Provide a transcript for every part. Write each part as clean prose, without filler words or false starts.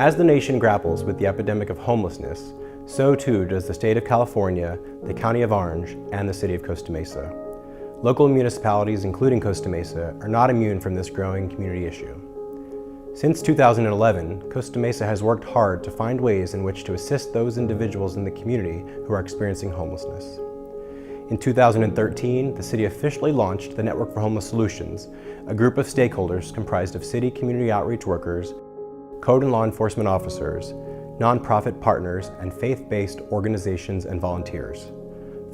As the nation grapples with the epidemic of homelessness, so too does the state of California, the county of Orange, and the city of Costa Mesa. Local municipalities, including Costa Mesa, are not immune from this growing community issue. Since 2011, Costa Mesa has worked hard to find ways in which to assist those individuals in the community who are experiencing homelessness. In 2013, the city officially launched the Network for Homeless Solutions, a group of stakeholders comprised of city community outreach workers, code and law enforcement officers, nonprofit partners, and faith-based organizations and volunteers.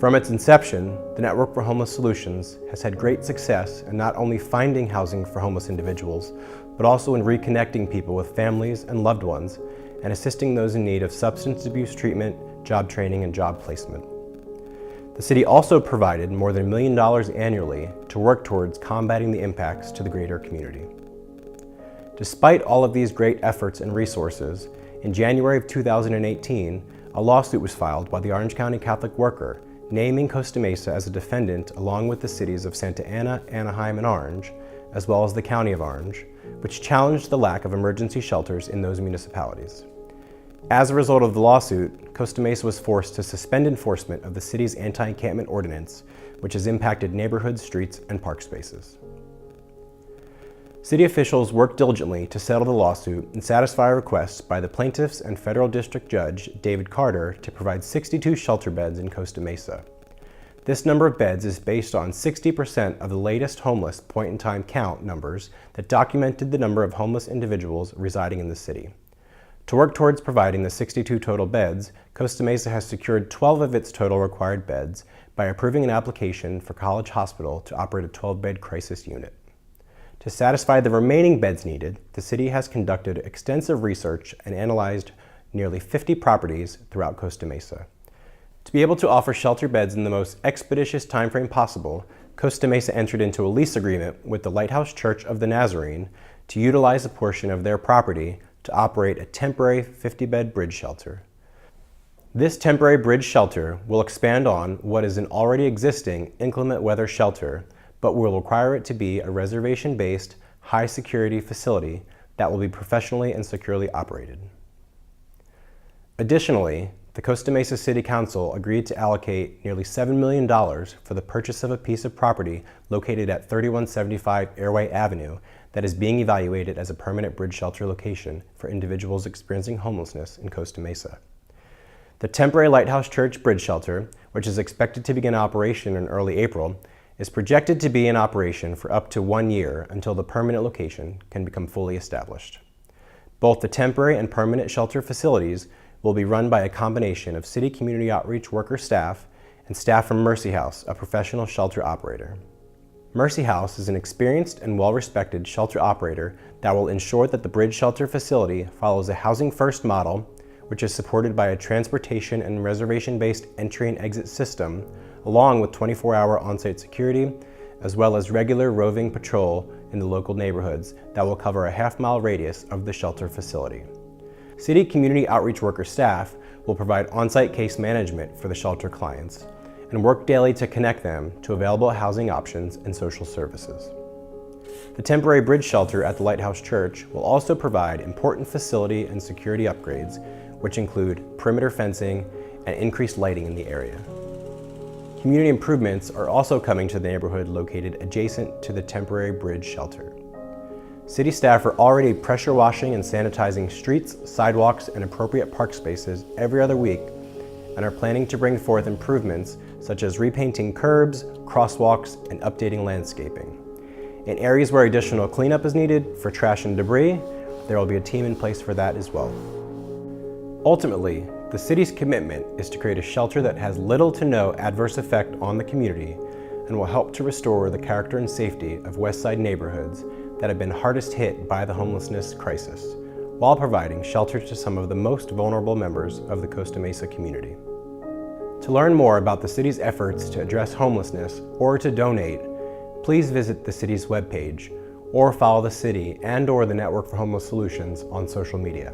From its inception, the Network for Homeless Solutions has had great success in not only finding housing for homeless individuals, but also in reconnecting people with families and loved ones, and assisting those in need of substance abuse treatment, job training, and job placement. The city also provided more than $1 million annually to work towards combating the impacts to the greater community. Despite all of these great efforts and resources, in January of 2018, a lawsuit was filed by the Orange County Catholic Worker, naming Costa Mesa as a defendant along with the cities of Santa Ana, Anaheim, and Orange, as well as the County of Orange, which challenged the lack of emergency shelters in those municipalities. As a result of the lawsuit, Costa Mesa was forced to suspend enforcement of the city's anti-encampment ordinance, which has impacted neighborhoods, streets, and park spaces. City officials worked diligently to settle the lawsuit and satisfy requests by the plaintiffs and federal district judge David Carter to provide 62 shelter beds in Costa Mesa. This number of beds is based on 60% of the latest homeless point-in-time count numbers that documented the number of homeless individuals residing in the city. To work towards providing the 62 total beds, Costa Mesa has secured 12 of its total required beds by approving an application for College Hospital to operate a 12-bed crisis unit. To satisfy the remaining beds needed, the city has conducted extensive research and analyzed nearly 50 properties throughout Costa Mesa. To be able to offer shelter beds in the most expeditious timeframe possible, Costa Mesa entered into a lease agreement with the Lighthouse Church of the Nazarene to utilize a portion of their property to operate a temporary 50-bed bridge shelter. This temporary bridge shelter will expand on what is an already existing inclement weather shelter, but will require it to be a reservation-based, high-security facility that will be professionally and securely operated. Additionally, the Costa Mesa City Council agreed to allocate nearly $7 million for the purchase of a piece of property located at 3175 Airway Avenue that is being evaluated as a permanent bridge shelter location for individuals experiencing homelessness in Costa Mesa. The temporary Lighthouse Church Bridge Shelter, which is expected to begin operation in early April, is projected to be in operation for up to 1 year until the permanent location can become fully established. Both the temporary and permanent shelter facilities will be run by a combination of city community outreach worker staff and staff from Mercy House, a professional shelter operator. Mercy House is an experienced and well-respected shelter operator that will ensure that the bridge shelter facility follows a housing-first model, which is supported by a transportation and reservation-based entry and exit system, along with 24-hour on-site security, as well as regular roving patrol in the local neighborhoods that will cover a half-mile radius of the shelter facility. City community outreach worker staff will provide on-site case management for the shelter clients and work daily to connect them to available housing options and social services. The temporary bridge shelter at the Lighthouse Church will also provide important facility and security upgrades, which include perimeter fencing and increased lighting in the area. Community improvements are also coming to the neighborhood located adjacent to the temporary bridge shelter. City staff are already pressure washing and sanitizing streets, sidewalks, and appropriate park spaces every other week and are planning to bring forth improvements such as repainting curbs, crosswalks, and updating landscaping. In areas where additional cleanup is needed for trash and debris, there will be a team in place for that as well. Ultimately, the city's commitment is to create a shelter that has little to no adverse effect on the community and will help to restore the character and safety of West Side neighborhoods that have been hardest hit by the homelessness crisis, while providing shelter to some of the most vulnerable members of the Costa Mesa community. To learn more about the city's efforts to address homelessness or to donate, please visit the city's webpage or follow the city and/or the Network for Homeless Solutions on social media.